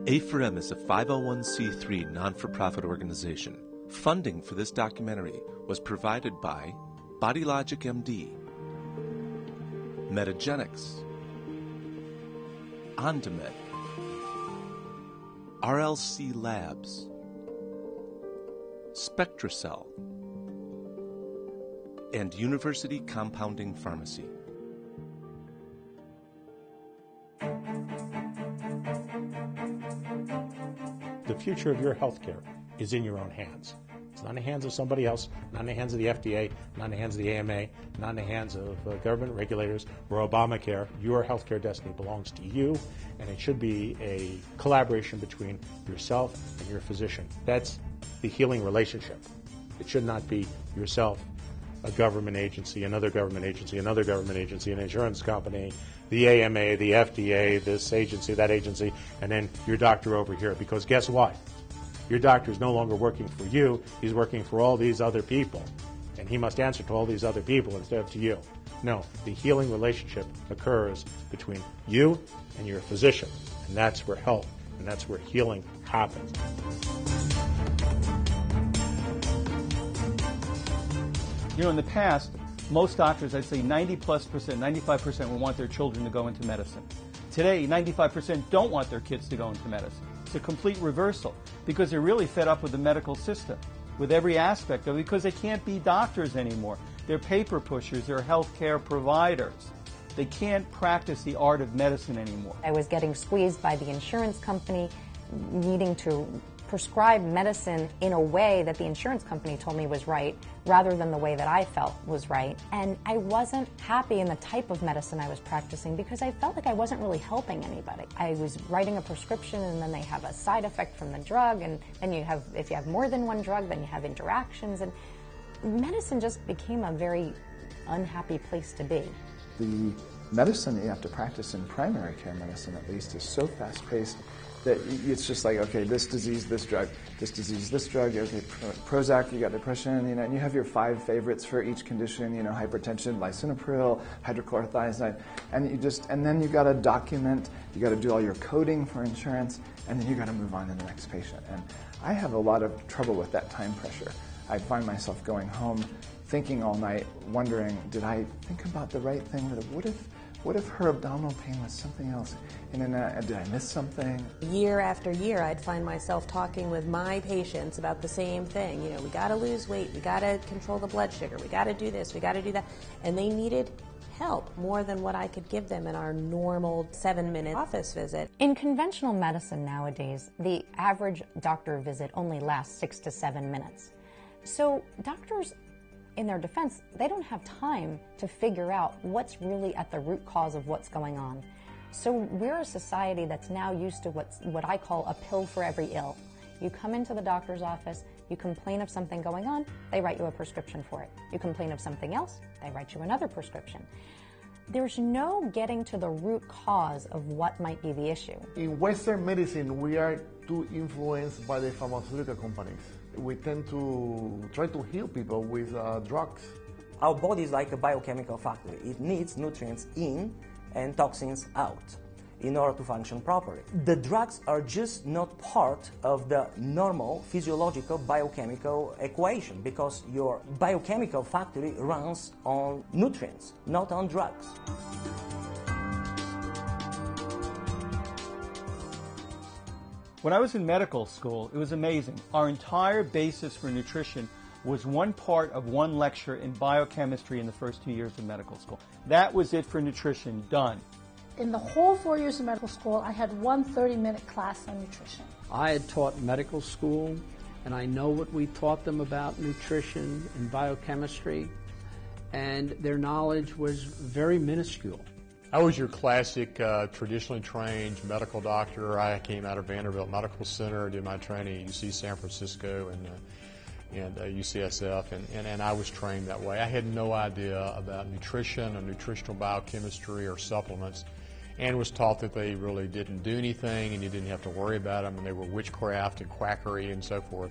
A4M is a 501c3 non-for-profit organization. Funding for this documentary was provided by BodyLogic MD, Metagenics, OnDemed, RLC Labs, SpectraCell, and University Compounding Pharmacy. The future of your healthcare is in your own hands. It's not in the hands of somebody else, not in the hands of the FDA, not in the hands of the AMA, not in the hands of government regulators or Obamacare. Your healthcare destiny belongs to you, and it should be a collaboration between yourself and your physician. That's the healing relationship. It should not be yourself, a government agency, another government agency, another government agency, an insurance company, the AMA, the FDA, this agency, that agency, and then your doctor over here. Because guess what? Your doctor is no longer working for you. He's working for all these other people. And he must answer to all these other people instead of to you. No, the healing relationship occurs between you and your physician. And that's where health and that's where healing happens. You know, in the past, most doctors, I'd say 90+%, 95% will want their children to go into medicine. Today, 95% don't want their kids to go into medicine. It's a complete reversal because they're really fed up with the medical system, with every aspect of it, because they can't be doctors anymore. They're paper pushers, they're healthcare providers. They can't practice the art of medicine anymore. I was getting squeezed by the insurance company, needing to prescribe medicine in a way that the insurance company told me was right, rather than the way that I felt was right. And I wasn't happy in the type of medicine I was practicing because I felt like I wasn't really helping anybody. I was writing a prescription and then they have a side effect from the drug, and then if you have more than one drug, then you have interactions, and medicine just became a very unhappy place to be. The medicine that you have to practice in primary care medicine, at least, is so fast-paced that it's just like, okay, this disease, this drug, this disease, this drug, okay, Prozac, you got depression, you know, and you have your 5 favorites for each condition, you know, hypertension, lisinopril, hydrochlorothiazide, and then you got to document, you got to do all your coding for insurance, and then you got to move on to the next patient. And I have a lot of trouble with that time pressure. I find myself going home thinking all night, wondering, did I think about the right thing? What if her abdominal pain was something else? And then, did I miss something? Year after year, I'd find myself talking with my patients about the same thing. You know, we got to lose weight, we got to control the blood sugar, we got to do this, we got to do that. And they needed help more than what I could give them in our normal 7-minute office visit. In conventional medicine nowadays, the average doctor visit only lasts 6 to 7 minutes. So doctors, in their defense, they don't have time to figure out what's really at the root cause of what's going on. So we're a society that's now used to what I call a pill for every ill. You come into the doctor's office, you complain of something going on, they write you a prescription for it. You complain of something else, they write you another prescription. There's no getting to the root cause of what might be the issue. In Western medicine, we are too influenced by the pharmaceutical companies. We tend to try to heal people with drugs. Our body is like a biochemical factory. It needs nutrients in and toxins out in order to function properly. The drugs are just not part of the normal physiological biochemical equation because your biochemical factory runs on nutrients, not on drugs. When I was in medical school, it was amazing. Our entire basis for nutrition was one part of one lecture in biochemistry in the first 2 years of medical school. That was it for nutrition, done. In the whole 4 years of medical school, I had one 30-minute class on nutrition. I had taught medical school, and I know what we taught them about nutrition and biochemistry, and their knowledge was very minuscule. I was your classic traditionally trained medical doctor. I came out of Vanderbilt Medical Center, did my training at UC San Francisco and UCSF, and I was trained that way. I had no idea about nutrition or nutritional biochemistry or supplements, and was taught that they really didn't do anything and you didn't have to worry about them, and they were witchcraft and quackery and so forth.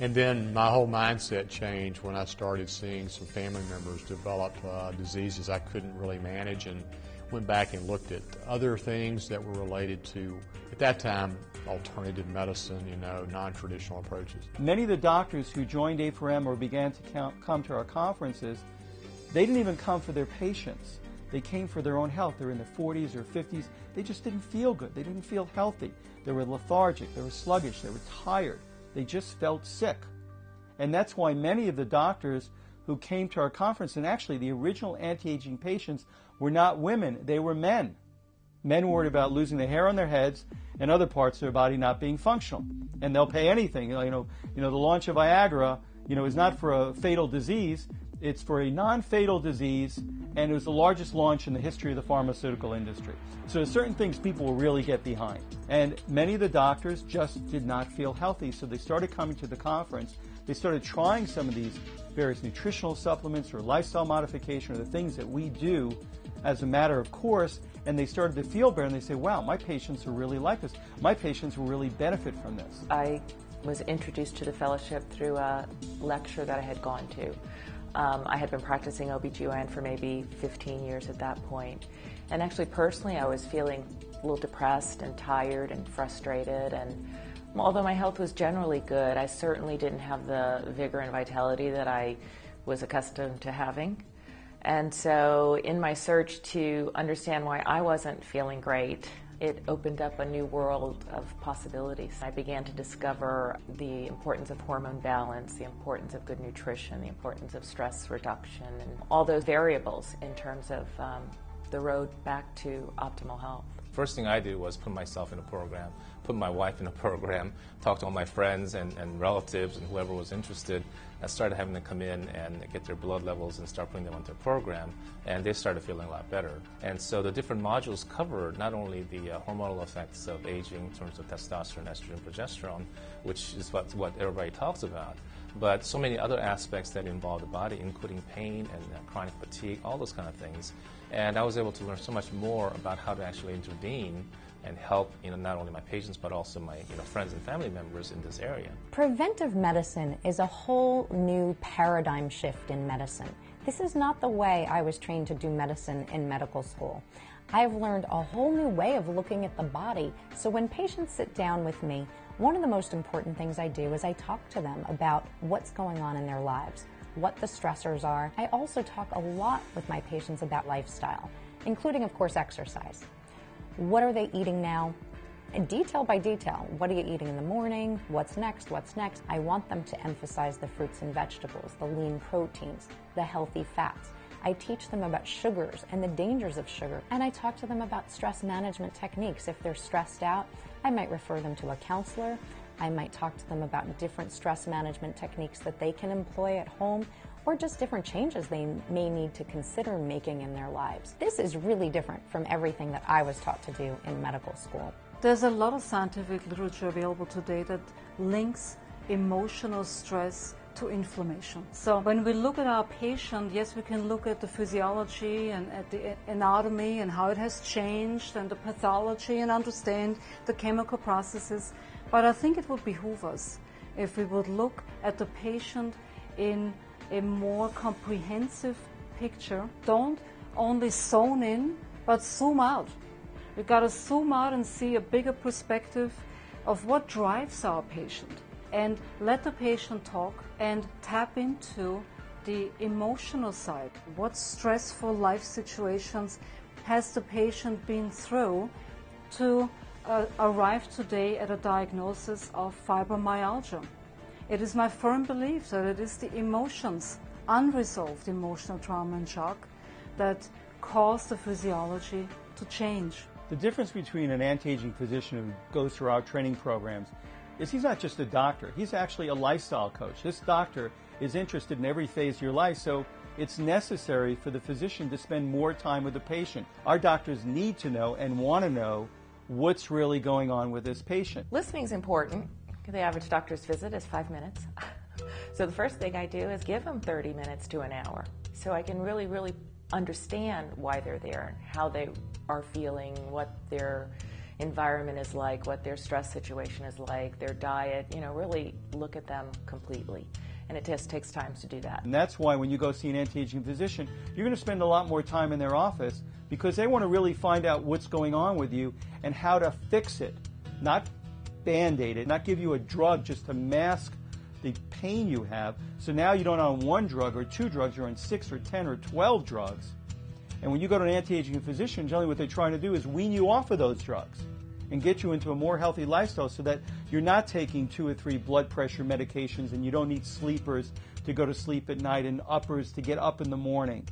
And then my whole mindset changed when I started seeing some family members develop diseases I couldn't really manage, and went back and looked at other things that were related to, at that time, alternative medicine, non-traditional approaches. Many of the doctors who joined A4M or began to come to our conferences, they didn't even come for their patients. They came for their own health. They're in their 40s or 50s. They just didn't feel good. They didn't feel healthy. They were lethargic. They were sluggish. They were tired. They just felt sick. And that's why many of the doctors who came to our conference, and actually the original anti-aging patients were not women, they were men. Men worried about losing the hair on their heads and other parts of their body not being functional. And they'll pay anything. The launch of Viagra, is not for a fatal disease. It's for a non-fatal disease, and it was the largest launch in the history of the pharmaceutical industry. So there's certain things people will really get behind. And many of the doctors just did not feel healthy, so they started coming to the conference. They started trying some of these various nutritional supplements or lifestyle modification or the things that we do as a matter of course, and they started to feel better, and they say, wow, my patients are really like this. My patients will really benefit from this. I was introduced to the fellowship through a lecture that I had gone to. I had been practicing OBGYN for maybe 15 years at that point. And actually, personally, I was feeling a little depressed and tired and frustrated. And although my health was generally good, I certainly didn't have the vigor and vitality that I was accustomed to having. And so in my search to understand why I wasn't feeling great, it opened up a new world of possibilities. I began to discover the importance of hormone balance, the importance of good nutrition, the importance of stress reduction, and all those variables in terms of the road back to optimal health. First thing I did was put myself in a program, put my wife in a program, talk to all my friends and relatives and whoever was interested. I started having them come in and get their blood levels and start putting them on their program, and they started feeling a lot better. And so the different modules cover not only the hormonal effects of aging in terms of testosterone, estrogen, progesterone, which is what everybody talks about, but so many other aspects that involve the body, including pain and chronic fatigue, all those kind of things. And I was able to learn so much more about how to actually intervene and help not only my patients but also my friends and family members in this area. Preventive medicine is a whole new paradigm shift in medicine. This is not the way I was trained to do medicine in medical school. I've learned a whole new way of looking at the body. So when patients sit down with me, one of the most important things I do is I talk to them about what's going on in their lives, what the stressors are. I also talk a lot with my patients about lifestyle, including, of course, exercise. What are they eating now? And detail by detail, what are you eating in the morning? What's next? What's next? I want them to emphasize the fruits and vegetables, the lean proteins, the healthy fats. I teach them about sugars and the dangers of sugar. And I talk to them about stress management techniques. If they're stressed out, I might refer them to a counselor. I might talk to them about different stress management techniques that they can employ at home, or just different changes they may need to consider making in their lives. This is really different from everything that I was taught to do in medical school. There's a lot of scientific literature available today that links emotional stress to inflammation. So when we look at our patient, yes, we can look at the physiology and at the anatomy and how it has changed and the pathology and understand the chemical processes. But I think it would behoove us if we would look at the patient in a more comprehensive picture. Don't only zone in, but zoom out. We've got to zoom out and see a bigger perspective of what drives our patient, and let the patient talk and tap into the emotional side. What stressful life situations has the patient been through to arrive today at a diagnosis of fibromyalgia? It is my firm belief that it is the emotions, unresolved emotional trauma and shock, that cause the physiology to change. The difference between an anti-aging physician who goes through our training programs is he's not just a doctor, he's actually a lifestyle coach. This doctor is interested in every phase of your life, so it's necessary for the physician to spend more time with the patient. Our doctors need to know and want to know what's really going on with this patient. Listening is important. The average doctor's visit is 5 minutes. So the first thing I do is give them 30 minutes to an hour so I can really understand why they're there, how they are feeling, what their environment is like, what their stress situation is like, their diet, really look at them completely. and it just takes time to do that. And that's why when you go see an anti-aging physician, you're going to spend a lot more time in their office because they want to really find out what's going on with you and how to fix it, not Band-Aid it, not give you a drug just to mask the pain you have. So now you don't on one drug or two drugs, you're on 6 or 10 or 12 drugs. And when you go to an anti-aging physician, generally what they're trying to do is wean you off of those drugs and get you into a more healthy lifestyle so that you're not taking 2 or 3 blood pressure medications and you don't need sleepers to go to sleep at night and uppers to get up in the morning.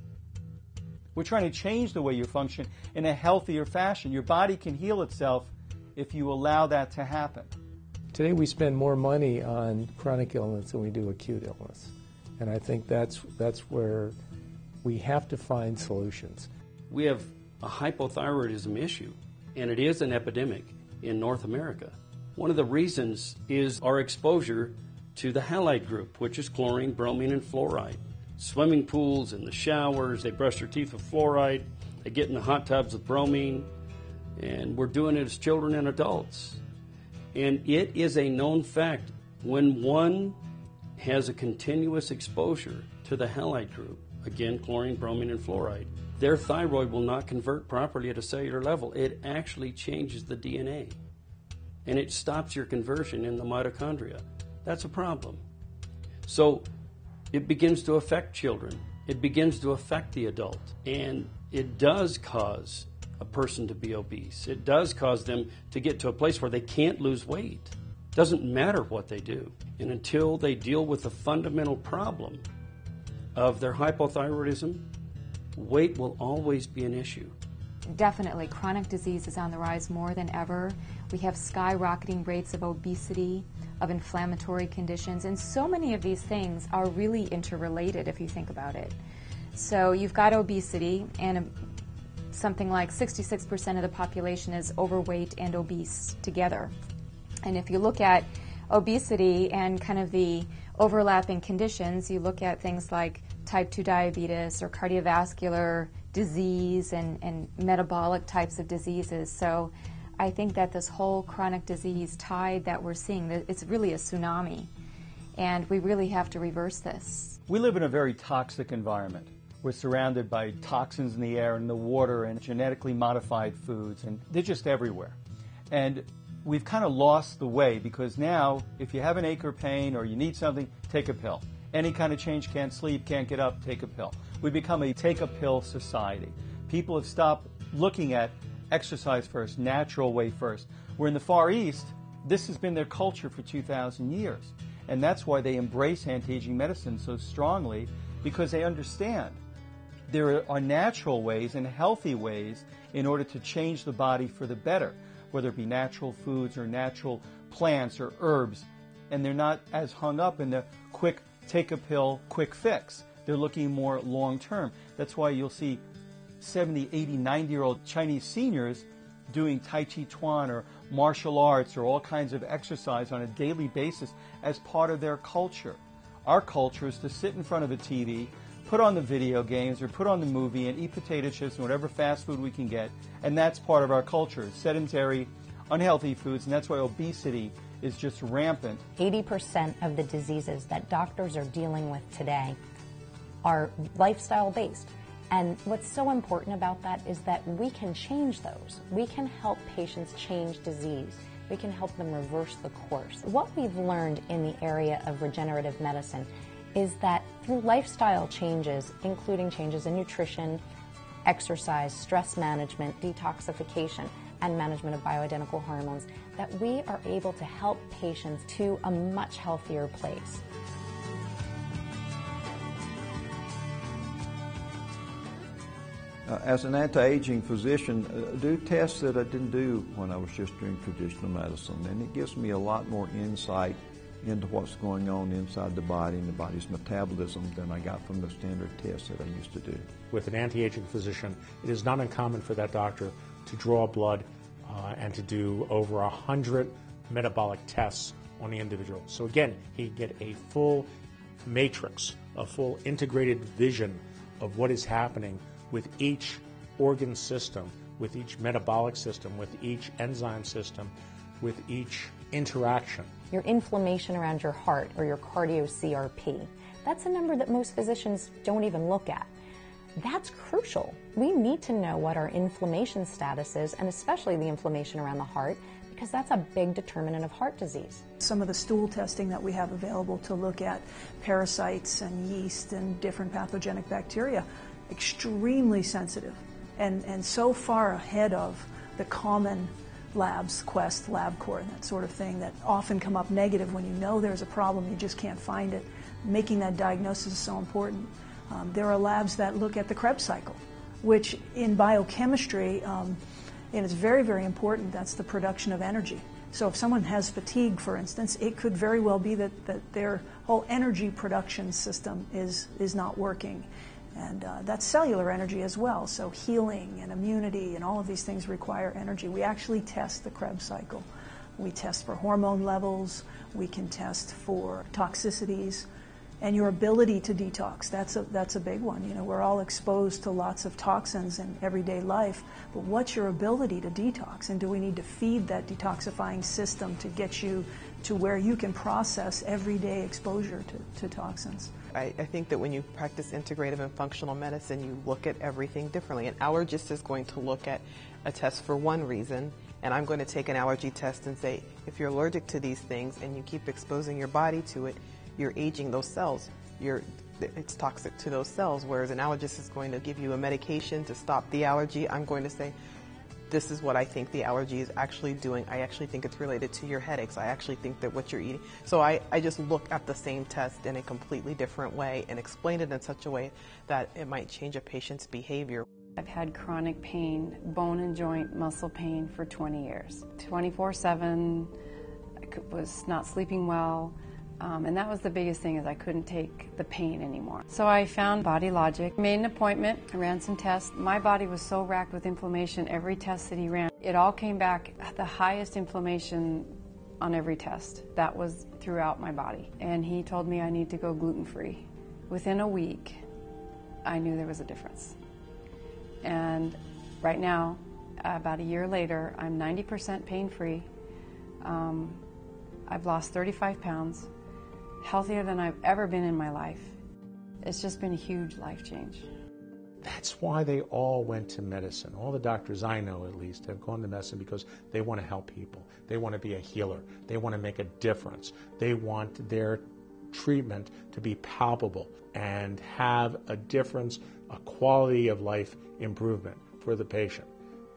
We're trying to change the way you function in a healthier fashion. Your body can heal itself if you allow that to happen. Today we spend more money on chronic illness than we do acute illness. And I think that's where we have to find solutions. We have a hypothyroidism issue, and it is an epidemic in North America. One of the reasons is our exposure to the halide group, which is chlorine, bromine, and fluoride. Swimming pools, in the showers, they brush their teeth with fluoride, they get in the hot tubs with bromine, and we're doing it as children and adults. And it is a known fact, when one has a continuous exposure to the halide group, again, chlorine, bromine, and fluoride, their thyroid will not convert properly at a cellular level. It actually changes the DNA, and it stops your conversion in the mitochondria. That's a problem. So it begins to affect children. It begins to affect the adult, and it does cause a person to be obese. It does cause them to get to a place where they can't lose weight. Doesn't matter what they do. And until they deal with the fundamental problem of their hypothyroidism, weight will always be an issue. Definitely, chronic disease is on the rise more than ever. We have skyrocketing rates of obesity, of inflammatory conditions, and so many of these things are really interrelated if you think about it. So you've got obesity, and something like 66% of the population is overweight and obese together. And if you look at obesity and kind of the overlapping conditions, you look at things like type 2 diabetes or cardiovascular disease and metabolic types of diseases. So I think that this whole chronic disease tide that we're seeing, it's really a tsunami, and we really have to reverse this. We live in a very toxic environment. We're surrounded by toxins in the air and the water and genetically modified foods, and they're just everywhere. And we've kind of lost the way, because now if you have an ache or pain or you need something, take a pill. Any kind of change, can't sleep, can't get up, take a pill. We've become a take-a-pill society. People have stopped looking at exercise first, natural way first. Where in the Far East, this has been their culture for 2,000 years. And that's why they embrace anti-aging medicine so strongly, because they understand there are natural ways and healthy ways in order to change the body for the better, whether it be natural foods or natural plants or herbs. And they're not as hung up in the quick take a pill, quick fix. They're looking more long term. That's why you'll see 70, 80, 90-year-old Chinese seniors doing Tai Chi Chuan or martial arts or all kinds of exercise on a daily basis as part of their culture. Our culture is to sit in front of a TV, put on the video games or put on the movie and eat potato chips and whatever fast food we can get, and that's part of our culture, sedentary, unhealthy foods, and that's why obesity is just rampant. 80% of the diseases that doctors are dealing with today are lifestyle-based. And what's so important about that is that we can change those. We can help patients change disease. We can help them reverse the course. What we've learned in the area of regenerative medicine is that through lifestyle changes, including changes in nutrition, exercise, stress management, detoxification, and management of bioidentical hormones, that we are able to help patients to a much healthier place. As an anti-aging physician, do tests that I didn't do when I was just doing traditional medicine, and it gives me a lot more insight into what's going on inside the body and the body's metabolism than I got from the standard tests that I used to do. With an anti-aging physician, it is not uncommon for that doctor to draw blood and to do over 100 metabolic tests on the individual. So again, he'd get a full matrix, a full integrated vision of what is happening with each organ system, with each metabolic system, with each enzyme system, with each interaction. Your inflammation around your heart, or your cardio-CRP. That's a number that most physicians don't even look at. That's crucial. We need to know what our inflammation status is, and especially the inflammation around the heart, because that's a big determinant of heart disease. Some of the stool testing that we have available to look at parasites and yeast and different pathogenic bacteria, extremely sensitive and so far ahead of the common labs, Quest, LabCorp, and that sort of thing that often come up negative when you know there's a problem, you just can't find it. Making that diagnosis is so important. There are labs that look at the Krebs cycle, which in biochemistry, and it's very, very important, that's the production of energy. So if someone has fatigue, for instance, it could very well be that their whole energy production system is not working. And that's cellular energy as well. So healing and immunity and all of these things require energy. We actually test the Krebs cycle. We test for hormone levels. We can test for toxicities. And your ability to detox, that's a big one. You know, we're all exposed to lots of toxins in everyday life, but what's your ability to detox? And do we need to feed that detoxifying system to get you to where you can process everyday exposure to toxins? I think that when you practice integrative and functional medicine, you look at everything differently. An allergist is going to look at a test for one reason, and I'm going to take an allergy test and say, if you're allergic to these things and you keep exposing your body to it, you're aging those cells. It's toxic to those cells, whereas an allergist is going to give you a medication to stop the allergy. I'm going to say, this is what I think the allergy is actually doing. I actually think it's related to your headaches. I actually think that what you're eating. So I just look at the same test in a completely different way and explain it in such a way that it might change a patient's behavior. I've had chronic pain, bone and joint muscle pain for 20 years. 24/7, I was not sleeping well. And that was the biggest thing, is I couldn't take the pain anymore. So I found Body Logic, made an appointment, ran some tests. My body was so racked with inflammation, every test that he ran, it all came back the highest inflammation on every test. That was throughout my body. And he told me I need to go gluten-free. Within a week, I knew there was a difference. And right now, about a year later, I'm 90% pain-free. I've lost 35 pounds. Healthier than I've ever been in my life. It's just been a huge life change. That's why they all went to medicine. All the doctors I know, at least, have gone to medicine because they want to help people. They want to be a healer. They want to make a difference. They want their treatment to be palpable and have a difference, a quality of life improvement for the patient.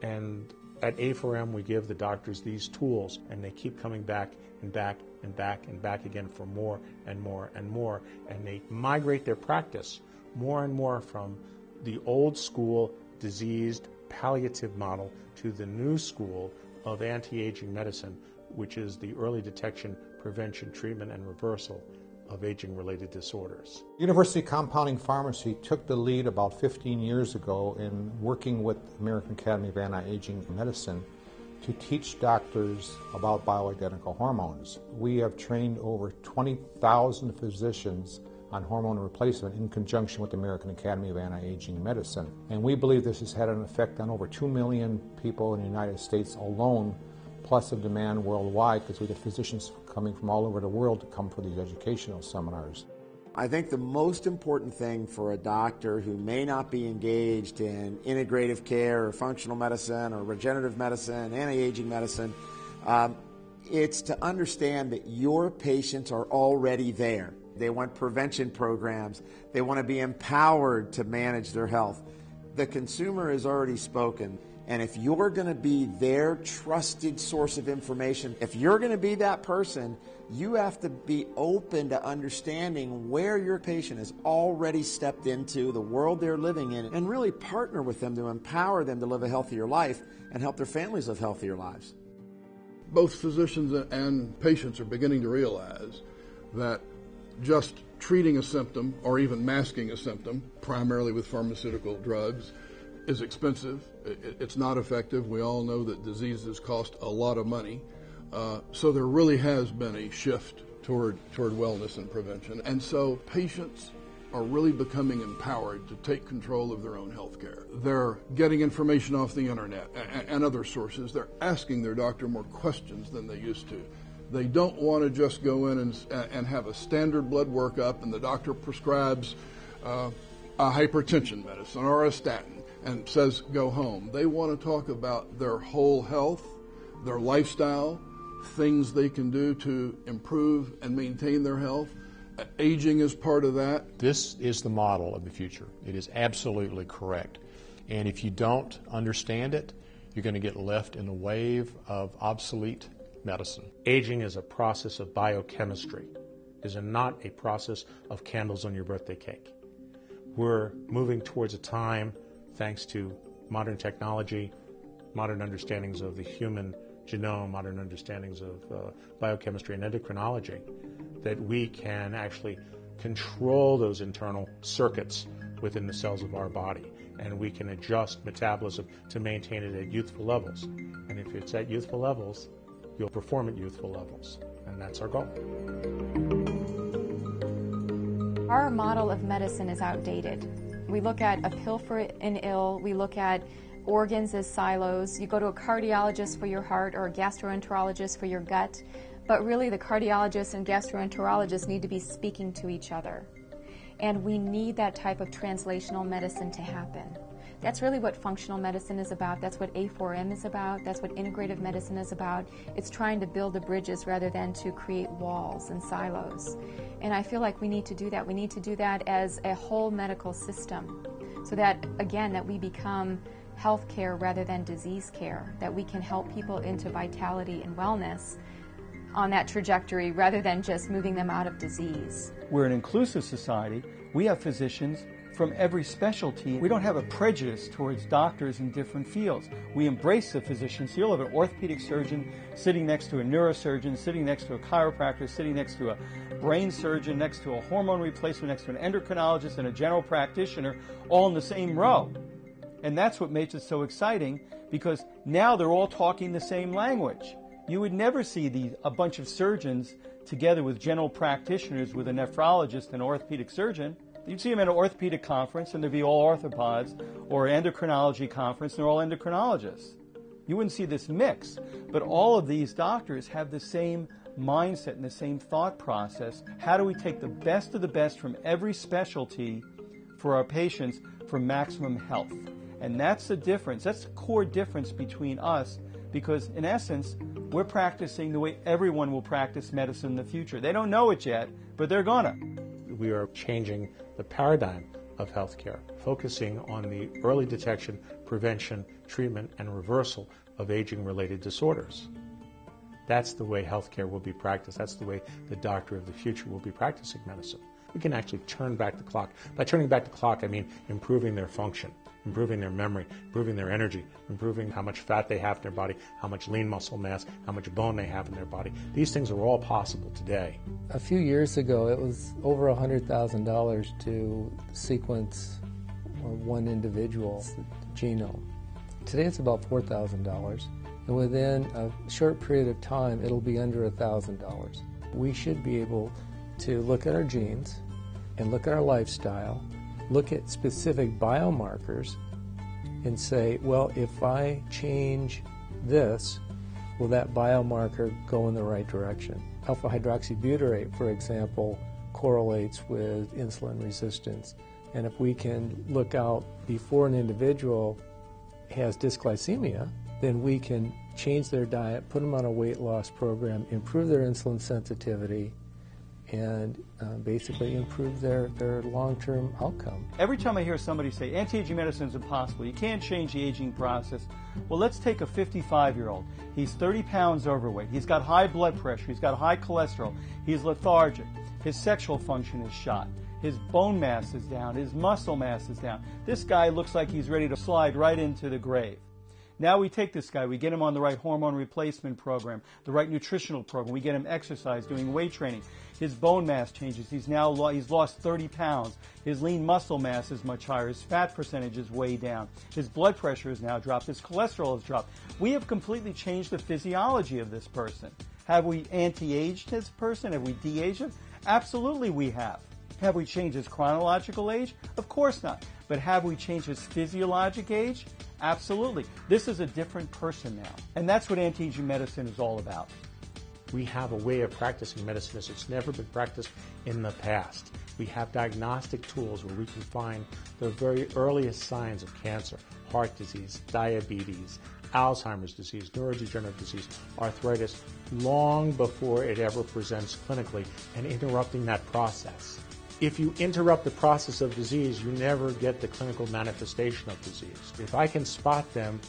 And at A4M, we give the doctors these tools, and they keep coming back and back and back and back again for more and more and more, and they migrate their practice more and more from the old school diseased palliative model to the new school of anti-aging medicine, which is the early detection, prevention, treatment, and reversal of aging-related disorders. University Compounding Pharmacy took the lead about 15 years ago in working with the American Academy of Anti-Aging Medicine to teach doctors about bioidentical hormones. We have trained over 20,000 physicians on hormone replacement in conjunction with the American Academy of Anti-Aging Medicine. And we believe this has had an effect on over 2 million people in the United States alone, plus a demand worldwide, because we get physicians coming from all over the world to come for these educational seminars. I think the most important thing for a doctor who may not be engaged in integrative care or functional medicine or regenerative medicine, anti-aging medicine, it's to understand that your patients are already there. They want prevention programs. They want to be empowered to manage their health. The consumer has already spoken. And if you're going to be their trusted source of information, if you're going to be that person, you have to be open to understanding where your patient has already stepped into the world they're living in, and really partner with them to empower them to live a healthier life and help their families live healthier lives. Both physicians and patients are beginning to realize that just treating a symptom or even masking a symptom, primarily with pharmaceutical drugs, is expensive. It's not effective. We all know that diseases cost a lot of money. So there really has been a shift toward wellness and prevention. And so patients are really becoming empowered to take control of their own health care. They're getting information off the internet and other sources. They're asking their doctor more questions than they used to. They don't want to just go in and have a standard blood workup and the doctor prescribes a hypertension medicine or a statin and says go home. They want to talk about their whole health, their lifestyle, things they can do to improve and maintain their health. Aging is part of that. This is the model of the future. It is absolutely correct. And if you don't understand it, you're going to get left in a wave of obsolete medicine. Aging is a process of biochemistry. It is not a process of candles on your birthday cake. We're moving towards a time, thanks to modern technology, modern understandings of the human genome, modern understandings of biochemistry and endocrinology, that we can actually control those internal circuits within the cells of our body, and we can adjust metabolism to maintain it at youthful levels. And if it's at youthful levels, you'll perform at youthful levels, and that's our goal. Our model of medicine is outdated. We look at a pill for an ill, we look at organs as silos. You go to a cardiologist for your heart or a gastroenterologist for your gut, but really the cardiologist and gastroenterologist need to be speaking to each other. And we need that type of translational medicine to happen. That's really what functional medicine is about. That's what A4M is about. That's what integrative medicine is about. It's trying to build the bridges rather than to create walls and silos. And I feel like we need to do that. We need to do that as a whole medical system so that, again, that we become healthcare rather than disease care, that we can help people into vitality and wellness on that trajectory rather than just moving them out of disease. We're an inclusive society. We have physicians from every specialty. We don't have a prejudice towards doctors in different fields. We embrace the physicians. You'll have an orthopedic surgeon sitting next to a neurosurgeon, sitting next to a chiropractor, sitting next to a brain surgeon, next to a hormone replacement, next to an endocrinologist and a general practitioner, all in the same row. And that's what makes it so exciting, because now they're all talking the same language. You would never see a bunch of surgeons together with general practitioners with a nephrologist and an orthopedic surgeon. You'd see them at an orthopedic conference and there'd be all orthopods, or an endocrinology conference and they're all endocrinologists. You wouldn't see this mix, but all of these doctors have the same mindset and the same thought process. How do we take the best of the best from every specialty for our patients for maximum health? And that's the difference. That's the core difference between us, because in essence, we're practicing the way everyone will practice medicine in the future. They don't know it yet, but they're gonna. We are changing the paradigm of healthcare, focusing on the early detection, prevention, treatment, and reversal of aging-related disorders. That's the way healthcare will be practiced. That's the way the doctor of the future will be practicing medicine. We can actually turn back the clock. By turning back the clock, I mean improving their function, improving their memory, improving their energy, improving how much fat they have in their body, how much lean muscle mass, how much bone they have in their body. These things are all possible today. A few years ago, it was over $100,000 to sequence one individual's genome. Today it's about $4,000, and within a short period of time, it'll be under $1,000. We should be able to look at our genes and look at our lifestyle, look at specific biomarkers and say, well, if I change this, will that biomarker go in the right direction? Alpha hydroxybutyrate, for example, correlates with insulin resistance. And if we can look out before an individual has dysglycemia, then we can change their diet, put them on a weight loss program, improve their insulin sensitivity, and basically improve their long-term outcome. Every time I hear somebody say anti-aging medicine is impossible, you can't change the aging process. Well, let's take a 55-year-old. He's 30 pounds overweight. He's got high blood pressure. He's got high cholesterol. He's lethargic. His sexual function is shot. His bone mass is down. His muscle mass is down. This guy looks like he's ready to slide right into the grave. Now we take this guy, we get him on the right hormone replacement program, the right nutritional program, we get him exercise, doing weight training. His bone mass changes. He's lost 30 pounds. His lean muscle mass is much higher. His fat percentage is way down. His blood pressure is now dropped. His cholesterol has dropped. We have completely changed the physiology of this person. Have we anti-aged this person? Have we de-aged him? Absolutely we have. Have we changed his chronological age? Of course not. But have we changed his physiologic age? Absolutely. This is a different person now. And that's what anti-aging medicine is all about. We have a way of practicing medicine as it's never been practiced in the past. We have diagnostic tools where we can find the very earliest signs of cancer, heart disease, diabetes, Alzheimer's disease, neurodegenerative disease, arthritis, long before it ever presents clinically, and interrupting that process. If you interrupt the process of disease, you never get the clinical manifestation of disease. If I can spot them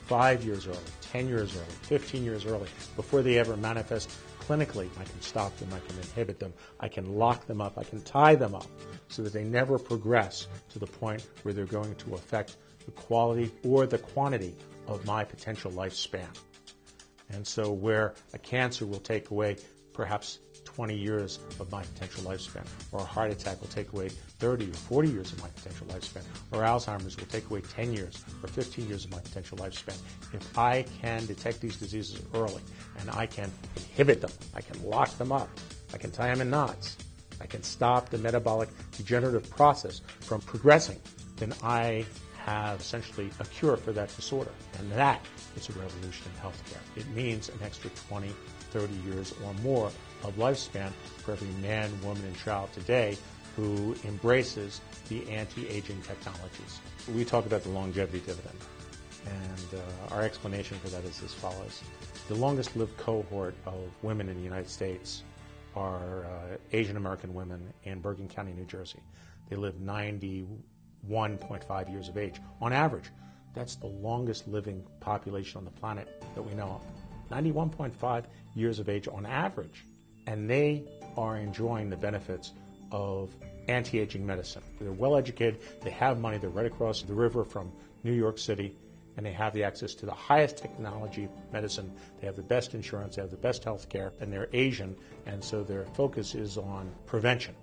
5 years early, 10 years early, 15 years early, before they ever manifest clinically, I can stop them, I can inhibit them, I can lock them up, I can tie them up so that they never progress to the point where they're going to affect the quality or the quantity of my potential lifespan. And so where a cancer will take away perhaps 20 years of my potential lifespan, or a heart attack will take away 30 or 40 years of my potential lifespan, or Alzheimer's will take away 10 years or 15 years of my potential lifespan. If I can detect these diseases early and I can inhibit them, I can lock them up, I can tie them in knots, I can stop the metabolic degenerative process from progressing, then I have essentially a cure for that disorder. And that is a revolution in healthcare. It means an extra 20, 30 years or more of lifespan for every man, woman, and child today who embraces the anti-aging technologies. We talk about the longevity dividend, and our explanation for that is as follows. The longest lived cohort of women in the United States are Asian American women in Bergen County, New Jersey. They live 91.5 years of age on average. That's the longest living population on the planet that we know of. 91.5 years of age on average. And they are enjoying the benefits of anti-aging medicine. They're well educated, they have money, they're right across the river from New York City, and they have the access to the highest technology medicine. They have the best insurance, they have the best health care, and they're Asian, and so their focus is on prevention.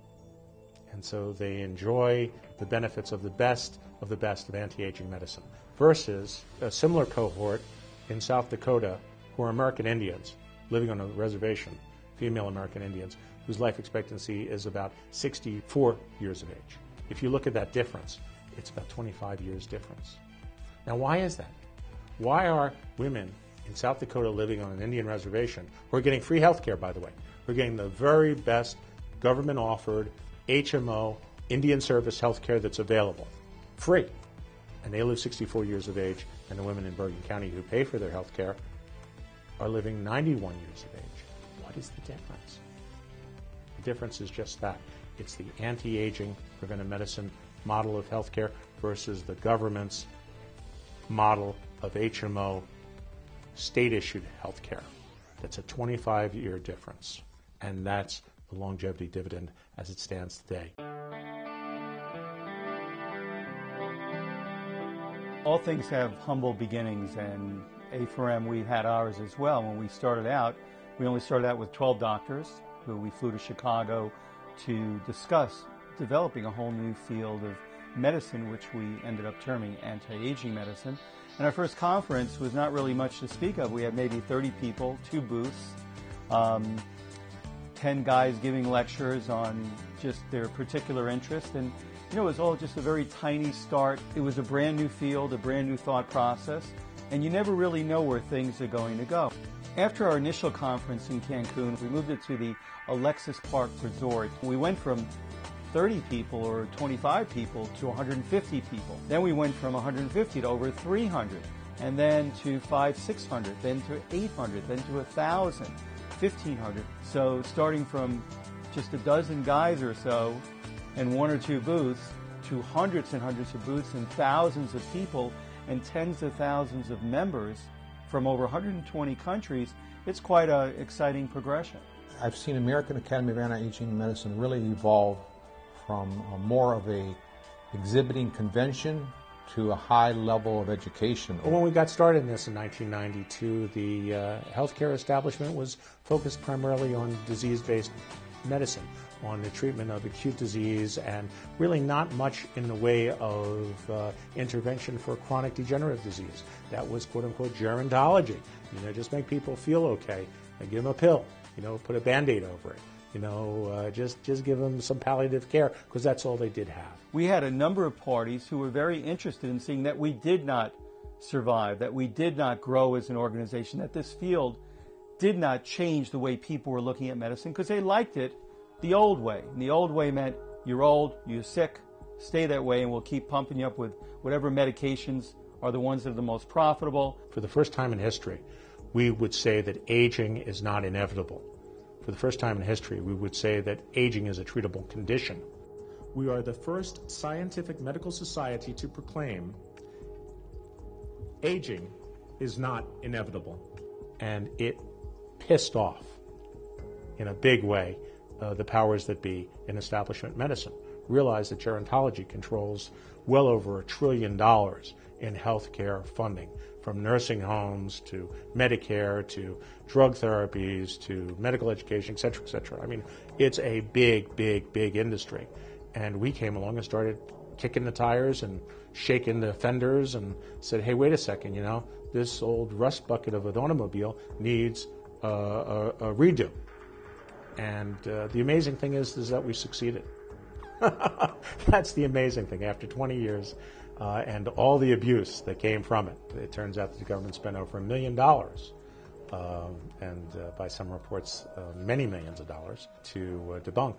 And so they enjoy the benefits of the best of anti-aging medicine, versus a similar cohort in South Dakota who are American Indians living on a reservation, female American Indians, whose life expectancy is about 64 years of age. If you look at that difference, it's about 25 years difference. Now, why is that? Why are women in South Dakota living on an Indian reservation, who are getting free health care, by the way, who are getting the very best government-offered HMO, Indian service health care that's available, free, and they live 64 years of age, and the women in Bergen County who pay for their health care are living 91 years of age? What is the difference? The difference is just that. It's the anti-aging preventive medicine model of healthcare versus the government's model of HMO, state-issued healthcare. That's a 25-year difference, and that's the longevity dividend as it stands today. All things have humble beginnings, and A4M, we had ours as well. When we started out, we only started out with 12 doctors who we flew to Chicago to discuss developing a whole new field of medicine, which we ended up terming anti-aging medicine. And our first conference was not really much to speak of. We had maybe 30 people, 2 booths, 10 guys giving lectures on just their particular interest. And, you know, it was all just a very tiny start. It was a brand new field, a brand new thought process, and you never really know where things are going to go. After our initial conference in Cancun, we moved it to the Alexis Park Resort. We went from 30 people or 25 people to 150 people. Then we went from 150 to over 300, and then to 500-600, then to 800, then to 1,000, 1,500. So starting from just a dozen guys or so and 1 or 2 booths to hundreds and hundreds of booths and thousands of people and tens of thousands of members from over 120 countries, it's quite an exciting progression. I've seen American Academy of Anti-Aging Medicine really evolve from more of a exhibiting convention to a high level of education. When we got started in this in 1992, the healthcare establishment was focused primarily on disease-based medicine, on the treatment of acute disease, and really not much in the way of intervention for chronic degenerative disease. That was quote-unquote gerontology. You know, just make people feel okay and give them a pill. You know, put a Band-Aid over it. You know, just give them some palliative care, because that's all they did have. We had a number of parties who were very interested in seeing that we did not survive, that we did not grow as an organization, that this field did not change the way people were looking at medicine because they liked it the old way. And the old way meant you're old, you're sick, stay that way, and we'll keep pumping you up with whatever medications are the ones that are the most profitable. For the first time in history, we would say that aging is not inevitable. For the first time in history, we would say that aging is a treatable condition. We are the first scientific medical society to proclaim aging is not inevitable. And it pissed off, in a big way, the powers that be in establishment medicine. Realize that gerontology controls well over $1 trillion in healthcare funding, from nursing homes to Medicare to drug therapies to medical education, et cetera, et cetera. I mean, it's a big, big, big industry. And we came along and started kicking the tires and shaking the fenders and said, hey, wait a second, you know, this old rust bucket of an automobile needs a redo. And the amazing thing is that we succeeded. That's the amazing thing. After 20 years and all the abuse that came from it, it turns out that the government spent over $1 million, and by some reports, many millions of dollars, to debunk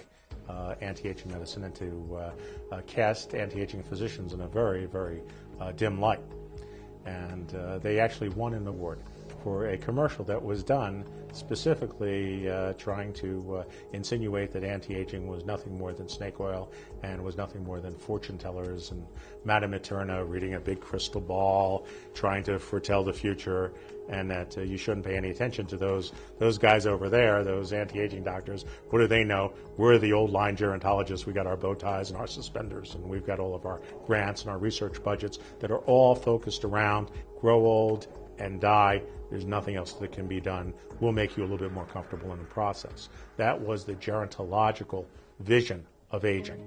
anti-aging medicine and to cast anti-aging physicians in a very, very dim light. And they actually won an award for a commercial that was done specifically trying to insinuate that anti-aging was nothing more than snake oil and was nothing more than fortune tellers and Madame Eterna reading a big crystal ball, trying to foretell the future, and that you shouldn't pay any attention to those guys over there, those anti-aging doctors. What do they know? We're the old line gerontologists. We got our bow ties and our suspenders, and we've got all of our grants and our research budgets that are all focused around grow old and die. There's nothing else that can be done. We'll make you a little bit more comfortable in the process. That was the gerontological vision of aging.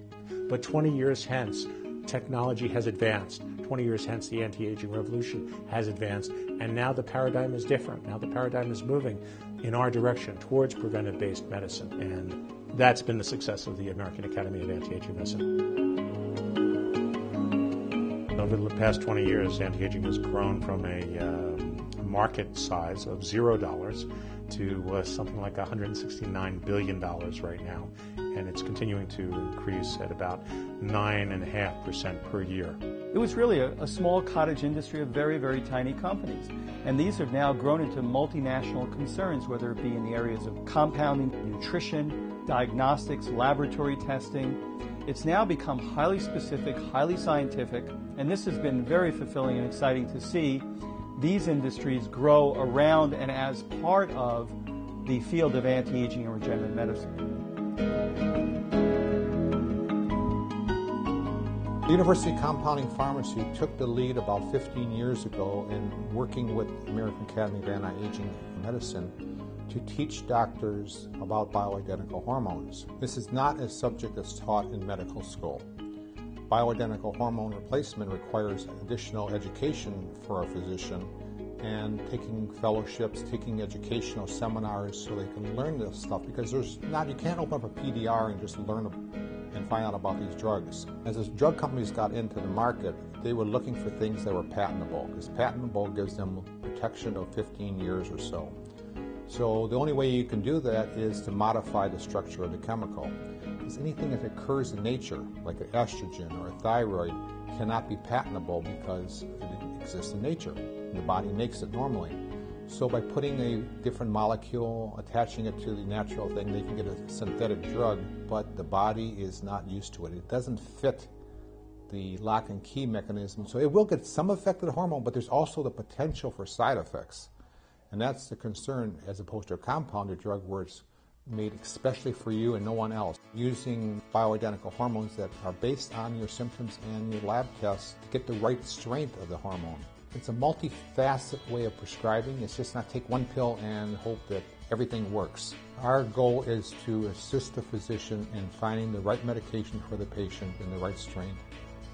But 20 years hence, technology has advanced. 20 years hence, the anti-aging revolution has advanced. And now the paradigm is different. Now the paradigm is moving in our direction towards preventive-based medicine. And that's been the success of the American Academy of Anti-Aging Medicine. Over the past 20 years, anti-aging has grown from a market size of $0 to something like $169 billion right now, and it's continuing to increase at about 9.5% per year. It was really a small cottage industry of very, very tiny companies, and these have now grown into multinational concerns, whether it be in the areas of compounding, nutrition, diagnostics, laboratory testing. It's now become highly specific, highly scientific, and this has been very fulfilling and exciting to see these industries grow around and as part of the field of anti-aging and regenerative medicine. The University Compounding Pharmacy took the lead about 15 years ago in working with the American Academy of Anti-Aging Medicine to teach doctors about bioidentical hormones. This is not a subject that's taught in medical school. Bioidentical hormone replacement requires additional education for a physician and taking fellowships, taking educational seminars so they can learn this stuff, because you can't open up a PDR and just learn and find out about these drugs. As the drug companies got into the market, they were looking for things that were patentable, because patentable gives them protection of 15 years or so. So the only way you can do that is to modify the structure of the chemical. Because anything that occurs in nature, like an estrogen or a thyroid, cannot be patentable because it exists in nature. The body makes it normally. So by putting a different molecule, attaching it to the natural thing, they can get a synthetic drug, but the body is not used to it. It doesn't fit the lock and key mechanism. So it will get some effect of the hormone, but there's also the potential for side effects. And that's the concern, as opposed to a compounded drug where it's made especially for you and no one else. Using bioidentical hormones that are based on your symptoms and your lab tests to get the right strength of the hormone. It's a multifaceted way of prescribing. It's just not take one pill and hope that everything works. Our goal is to assist the physician in finding the right medication for the patient in the right strength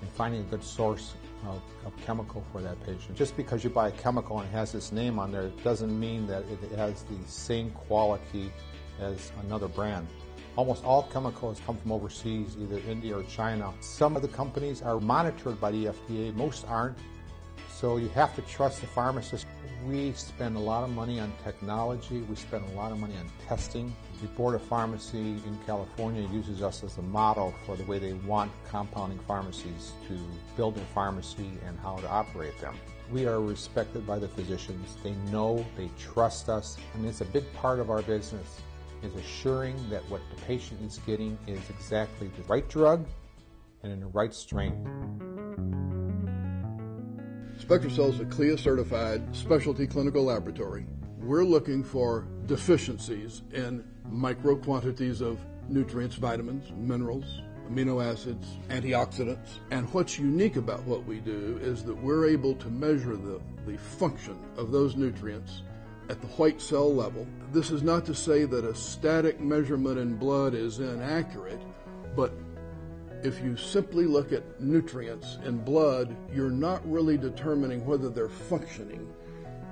and finding a good source of chemical for that patient. Just because you buy a chemical and it has this name on there doesn't mean that it has the same quality as another brand. Almost all chemicals come from overseas, either India or China. Some of the companies are monitored by the FDA, most aren't. So you have to trust the pharmacist. We spend a lot of money on technology. We spend a lot of money on testing. The Board of Pharmacy in California uses us as a model for the way they want compounding pharmacies to build their pharmacy and how to operate them. We are respected by the physicians. They know, they trust us. I mean, it's a big part of our business, is assuring that what the patient is getting is exactly the right drug and in the right strain. SpectraCell is a CLIA-certified specialty clinical laboratory. We're looking for deficiencies in micro quantities of nutrients, vitamins, minerals, amino acids, antioxidants. And what's unique about what we do is that we're able to measure the function of those nutrients at the white cell level. This is not to say that a static measurement in blood is inaccurate, but if you simply look at nutrients in blood, you're not really determining whether they're functioning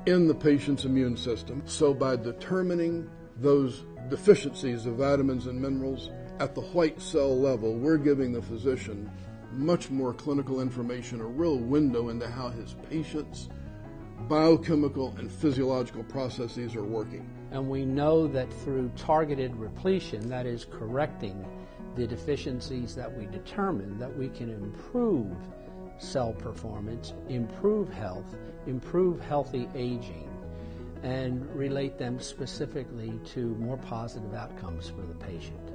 in the patient's immune system. So by determining those deficiencies of vitamins and minerals at the white cell level, we're giving the physician much more clinical information, a real window into how his patient's biochemical and physiological processes are working. And we know that through targeted repletion, that is correcting the deficiencies that we determine, that we can improve cell performance, improve health, improve healthy aging, and relate them specifically to more positive outcomes for the patient.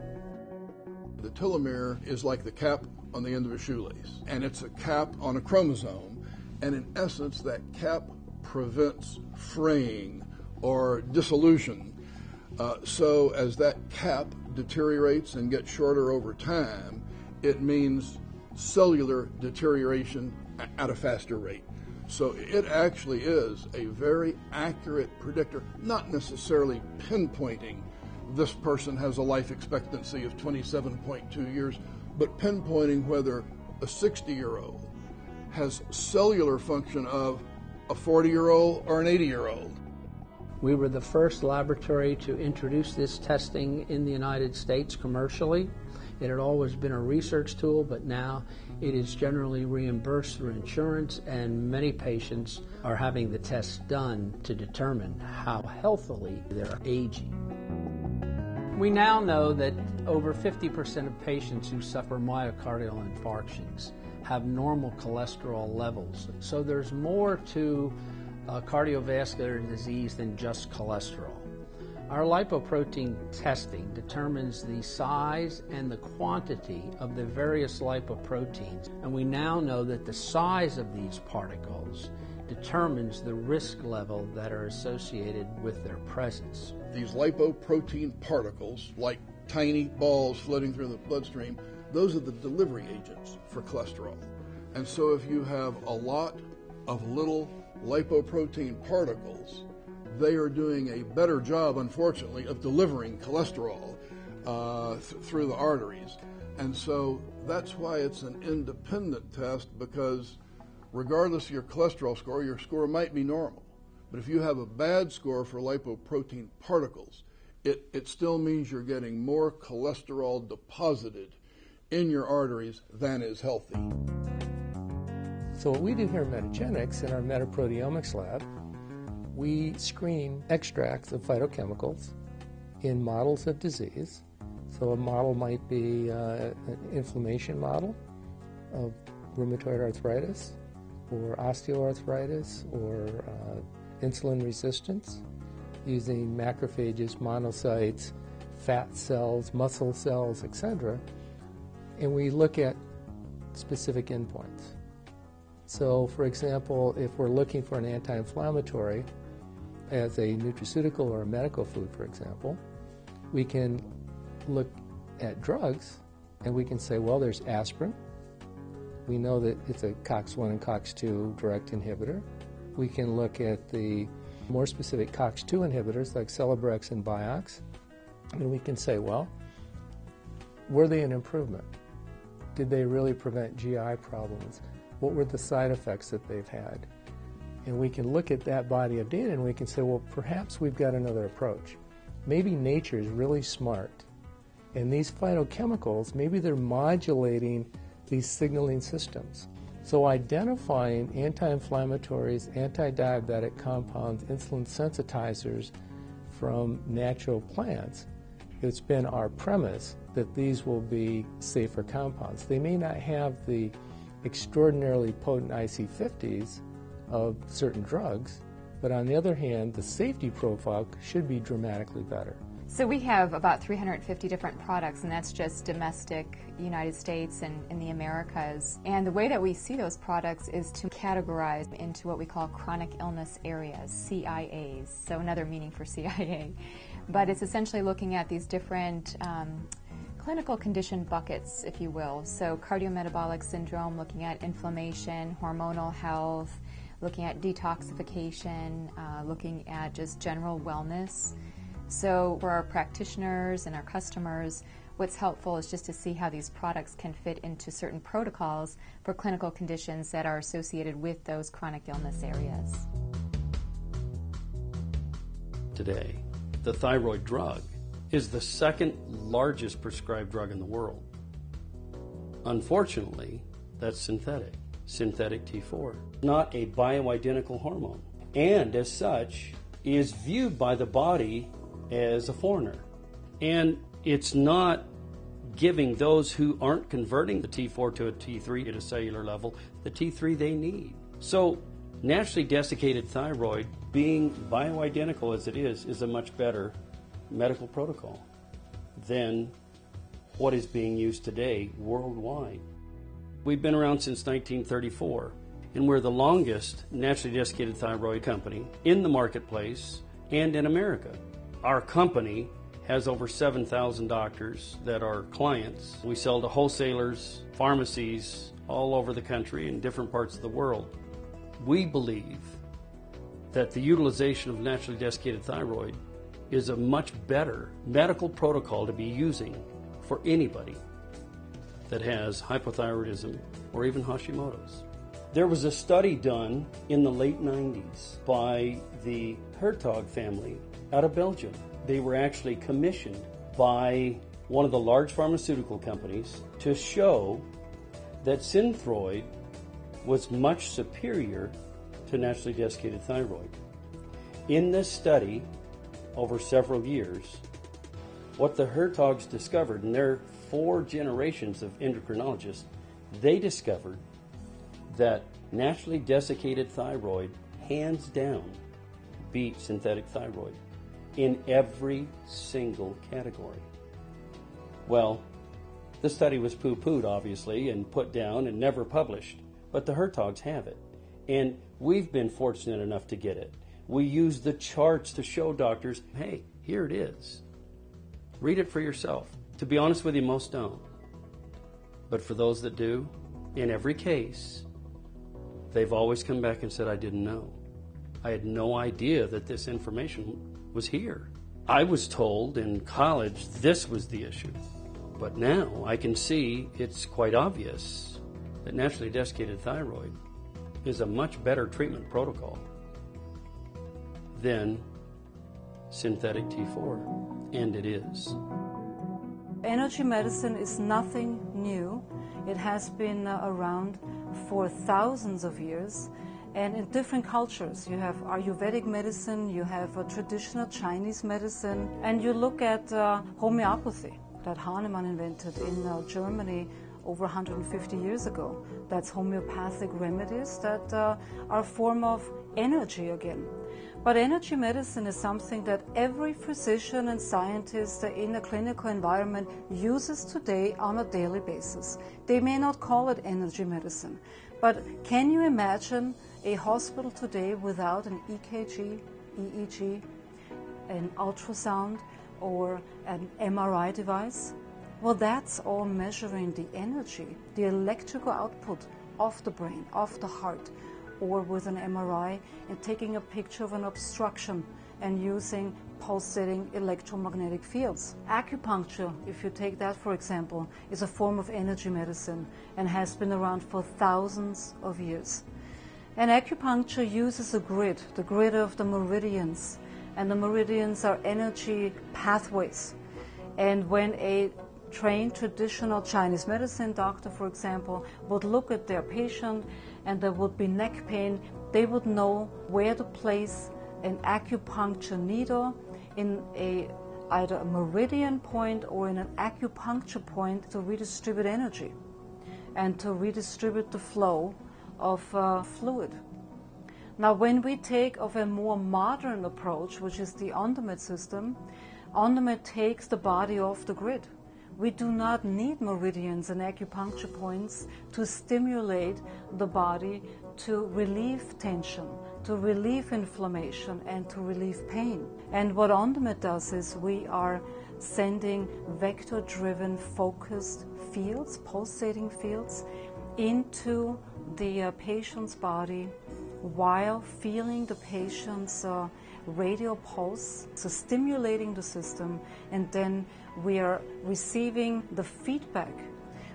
The telomere is like the cap on the end of a shoelace, and it's a cap on a chromosome, and in essence that cap prevents fraying or dissolution. So as that cap deteriorates and gets shorter over time, it means cellular deterioration at a faster rate. So it actually is a very accurate predictor, not necessarily pinpointing this person has a life expectancy of 27.2 years, but pinpointing whether a 60-year-old has cellular function of a 40-year-old or an 80-year-old. We were the first laboratory to introduce this testing in the United States commercially. It had always been a research tool, but now it is generally reimbursed through insurance, and many patients are having the test done to determine how healthily they're aging. We now know that over 50% of patients who suffer myocardial infarctions have normal cholesterol levels. So there's more to cardiovascular disease than just cholesterol. Our lipoprotein testing determines the size and the quantity of the various lipoproteins, and we now know that the size of these particles determines the risk level that are associated with their presence. These lipoprotein particles, like tiny balls floating through the bloodstream, those are the delivery agents for cholesterol. And so if you have a lot of little lipoprotein particles, they are doing a better job, unfortunately, of delivering cholesterol through the arteries. And so that's why it's an independent test, because regardless of your cholesterol score, your score might be normal. But if you have a bad score for lipoprotein particles, it still means you're getting more cholesterol deposited in your arteries than is healthy. So what we do here at Metagenics in our metaproteomics lab, we screen extracts of phytochemicals in models of disease. So a model might be an inflammation model of rheumatoid arthritis or osteoarthritis or insulin resistance using macrophages, monocytes, fat cells, muscle cells, etc. And we look at specific endpoints. So, for example, if we're looking for an anti-inflammatory as a nutraceutical or a medical food, for example, we can look at drugs and we can say, well, there's aspirin. We know that it's a COX-1 and COX-2 direct inhibitor. We can look at the more specific COX-2 inhibitors like Celebrex and Vioxx, and we can say, well, were they an improvement? Did they really prevent GI problems? What were the side effects that they've had? And we can look at that body of data and we can say, well, perhaps we've got another approach. Maybe nature is really smart, and these phytochemicals, maybe they're modulating these signaling systems. So identifying anti-inflammatories, anti-diabetic compounds, insulin sensitizers from natural plants, it's been our premise that these will be safer compounds. They may not have the extraordinarily potent IC50s of certain drugs, but on the other hand, the safety profile should be dramatically better. So we have about 350 different products, and that's just domestic United States and in the Americas. And the way that we see those products is to categorize into what we call chronic illness areas, CIAs, so another meaning for CIA. But it's essentially looking at these different clinical condition buckets, if you will. So cardiometabolic syndrome, looking at inflammation, hormonal health, looking at detoxification, looking at just general wellness. So for our practitioners and our customers, what's helpful is just to see how these products can fit into certain protocols for clinical conditions that are associated with those chronic illness areas. Today, the thyroid drug is the second largest prescribed drug in the world. Unfortunately, that's synthetic T4, not a bioidentical hormone, and as such is viewed by the body as a foreigner. And it's not giving those who aren't converting the T4 to a T3 at a cellular level the T3 they need. So naturally desiccated thyroid, being bioidentical as it is a much better medical protocol than what is being used today worldwide. We've been around since 1934, and we're the longest naturally desiccated thyroid company in the marketplace and in America. Our company has over 7,000 doctors that are clients. We sell to wholesalers, pharmacies all over the country in different parts of the world. We believe that the utilization of naturally desiccated thyroid is a much better medical protocol to be using for anybody that has hypothyroidism or even Hashimoto's. There was a study done in the late 90s by the Hertog family out of Belgium. They were actually commissioned by one of the large pharmaceutical companies to show that Synthroid was much superior to naturally desiccated thyroid. In this study, over several years, what the Hertogs discovered, and there are 4 generations of endocrinologists, they discovered that naturally desiccated thyroid, hands down, beat synthetic thyroid in every single category. Well, the study was poo-pooed, obviously, and put down and never published, but the Hertogs have it, and we've been fortunate enough to get it. We use the charts to show doctors, hey, here it is. Read it for yourself. To be honest with you, most don't. But for those that do, in every case, they've always come back and said, I didn't know. I had no idea that this information was here. I was told in college this was the issue. But now I can see it's quite obvious that naturally desiccated thyroid is a much better treatment protocol than synthetic T4, and it is. Energy medicine is nothing new. It has been around for thousands of years, and in different cultures. You have Ayurvedic medicine, you have traditional Chinese medicine, and you look at homeopathy that Hahnemann invented in Germany over 150 years ago. That's homeopathic remedies that are a form of energy again. But energy medicine is something that every physician and scientist in a clinical environment uses today on a daily basis. They may not call it energy medicine, but can you imagine a hospital today without an EKG, EEG, an ultrasound, or an MRI device? Well, that's all measuring the energy, the electrical output of the brain, of the heart, or with an MRI and taking a picture of an obstruction and using pulsating electromagnetic fields. Acupuncture, if you take that for example, is a form of energy medicine and has been around for thousands of years. And acupuncture uses a grid, the grid of the meridians, and the meridians are energy pathways. And when a trained traditional Chinese medicine doctor, for example, would look at their patient and there would be neck pain. They would know where to place an acupuncture needle in either a meridian point or in an acupuncture point to redistribute energy and to redistribute the flow of fluid. Now, when we take of a more modern approach, which is the Ondomet system, Ondomet takes the body off the grid. We do not need meridians and acupuncture points to stimulate the body to relieve tension, to relieve inflammation, and to relieve pain. And what Ondomet does is we are sending vector-driven focused fields, pulsating fields, into the patient's body while feeling the patient's radial pulse, so stimulating the system, and then we are receiving the feedback.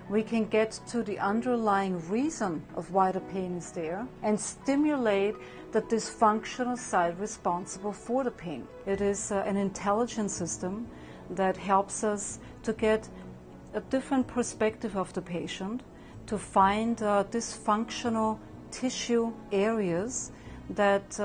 We can get to the underlying reason of why the pain is there and stimulate the dysfunctional side responsible for the pain. It is an intelligent system that helps us to get a different perspective of the patient, to find dysfunctional tissue areas that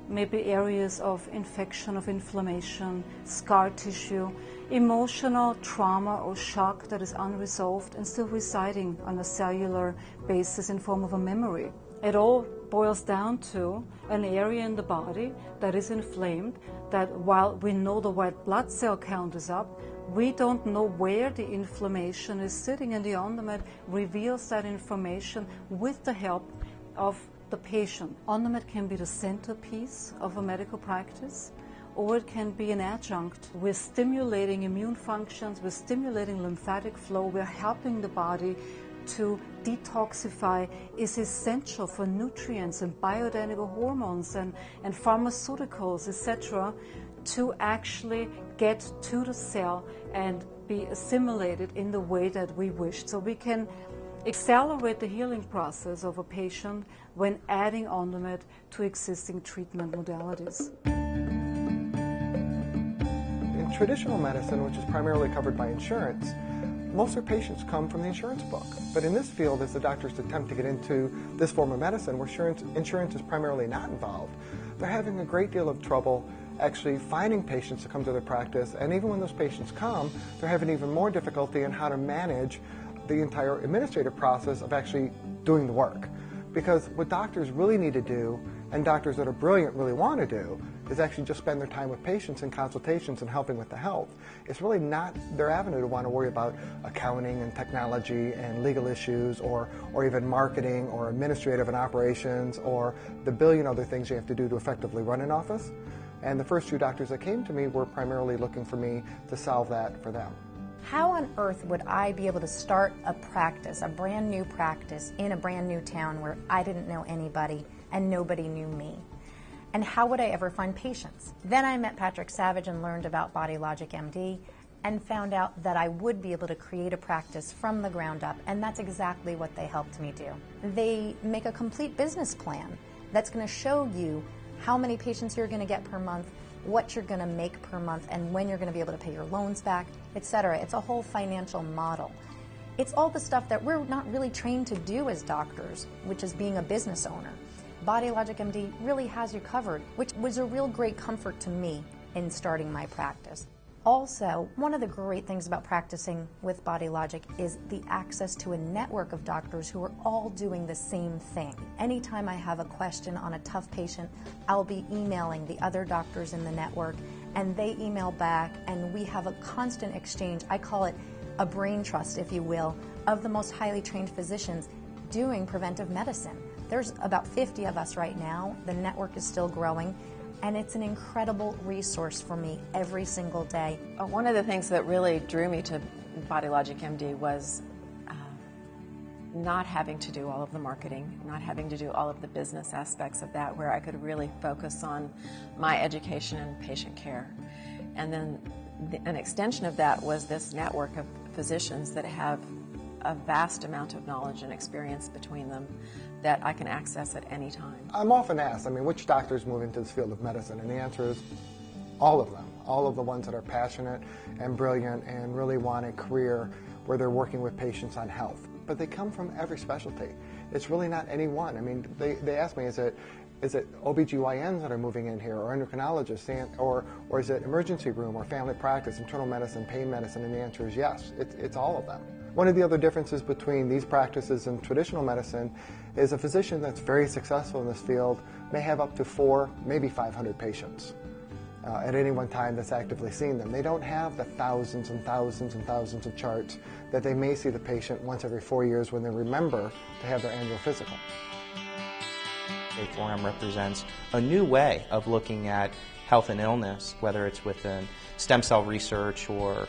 may be areas of infection, of inflammation, scar tissue, emotional trauma or shock that is unresolved and still residing on a cellular basis in form of a memory. It all boils down to an area in the body that is inflamed, that while we know the white blood cell count is up, we don't know where the inflammation is sitting, and the Ondomet reveals that information with the help of the patient. Ondomet can be the centerpiece of a medical practice, or it can be an adjunct. We're stimulating immune functions, we're stimulating lymphatic flow, we're helping the body to detoxify, is essential for nutrients and bioidentical hormones and pharmaceuticals, etc., to actually get to the cell and be assimilated in the way that we wish. So we can accelerate the healing process of a patient when adding Ondomet to existing treatment modalities. In traditional medicine, which is primarily covered by insurance, most of their patients come from the insurance book. But in this field, as the doctors attempt to get into this form of medicine where insurance is primarily not involved, they're having a great deal of trouble actually finding patients to come to their practice. And even when those patients come, they're having even more difficulty in how to manage the entire administrative process of actually doing the work. Because what doctors really need to do, and doctors that are brilliant really want to do, is actually just spend their time with patients and consultations and helping with the health. It's really not their avenue to want to worry about accounting and technology and legal issues or even marketing or administrative and operations or the billion other things you have to do to effectively run an office. And the first two doctors that came to me were primarily looking for me to solve that for them. How on earth would I be able to start a practice, a brand new practice, in a brand new town where I didn't know anybody and nobody knew me? And how would I ever find patients? Then I met Patrick Savage and learned about Bioidentical MD and found out that I would be able to create a practice from the ground up, and that's exactly what they helped me do. They make a complete business plan that's going to show you how many patients you're going to get per month, what you're going to make per month, and when you're going to be able to pay your loans back, etc. It's a whole financial model. It's all the stuff that we're not really trained to do as doctors, which is being a business owner. Bioidentical MD really has you covered, which was a real great comfort to me in starting my practice. Also, one of the great things about practicing with Bioidentical is the access to a network of doctors who are all doing the same thing. Anytime I have a question on a tough patient, I'll be emailing the other doctors in the network, and they email back, and we have a constant exchange. I call it a brain trust, if you will, of the most highly trained physicians doing preventive medicine. There's about 50 of us right now. The network is still growing, and it's an incredible resource for me every single day. One of the things that really drew me to Bioidentical MD was not having to do all of the marketing, not having to do all of the business aspects of that, where I could really focus on my education and patient care. And then an extension of that was this network of physicians that have a vast amount of knowledge and experience between them that I can access at any time. I'm often asked, which doctors move into this field of medicine? And the answer is all of them. all of the ones that are passionate and brilliant and really want a career where they're working with patients on health. But they come from every specialty. It's really not any one. I mean, they ask me, is it OBGYNs that are moving in here, or endocrinologists, or is it emergency room, or family practice, internal medicine, pain medicine? And the answer is yes, it's all of them. One of the other differences between these practices and traditional medicine is a physician that's very successful in this field may have up to 400, maybe 500 patients at any one time that's actively seeing them. They don't have the thousands and thousands and thousands of charts that they may see the patient once every 4 years when they remember to have their annual physical. A4M represents a new way of looking at health and illness, whether it's within stem cell research or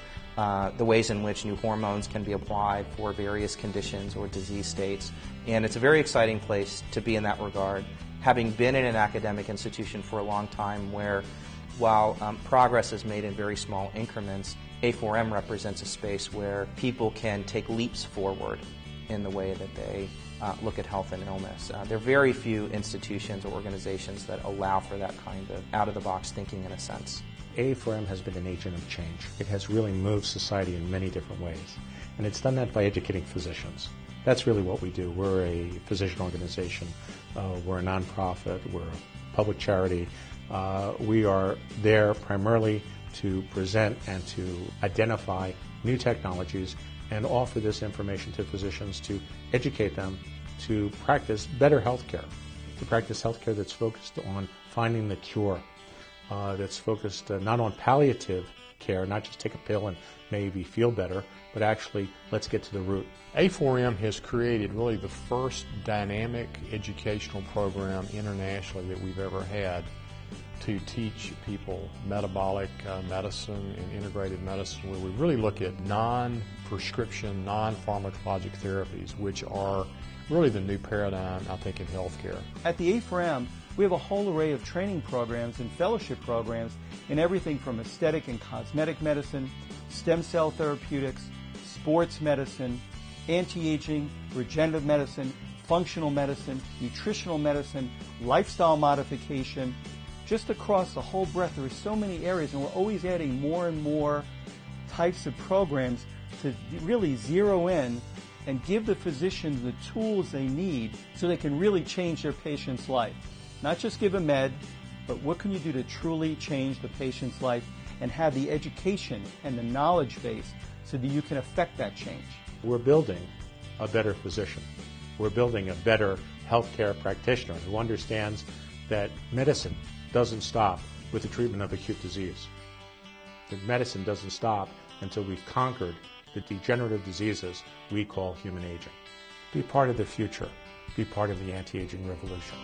the ways in which new hormones can be applied for various conditions or disease states. And it's a very exciting place to be in that regard, having been in an academic institution for a long time where, while progress is made in very small increments, A4M represents a space where people can take leaps forward in the way that they look at health and illness. There are very few institutions or organizations that allow for that kind of out-of-the-box thinking in a sense. A4M has been an agent of change. It has really moved society in many different ways. And it's done that by educating physicians. That's really what we do. We're a physician organization. We're a nonprofit. We're a public charity. We are there primarily to present and to identify new technologies and offer this information to physicians to educate them to practice better healthcare, to practice healthcare that's focused on finding the cure, that's focused not on palliative care, not just take a pill and maybe feel better, but actually let's get to the root. A4M has created really the first dynamic educational program internationally that we've ever had to teach people metabolic medicine and integrated medicine, where we really look at non-prescription, non-pharmacologic therapies, which are really the new paradigm, I think, in healthcare. At the A4M, we have a whole array of training programs and fellowship programs in everything from aesthetic and cosmetic medicine, stem cell therapeutics, sports medicine, anti-aging, regenerative medicine, functional medicine, nutritional medicine, lifestyle modification. Just across the whole breadth, there are so many areas, and we're always adding more and more types of programs to really zero in and give the physicians the tools they need so they can really change their patient's life. Not just give a med, but what can you do to truly change the patient's life and have the education and the knowledge base so that you can affect that change. We're building a better physician. We're building a better healthcare practitioner who understands that medicine doesn't stop with the treatment of acute disease. That medicine doesn't stop until we've conquered the degenerative diseases we call human aging. Be part of the future. Be part of the anti-aging revolution.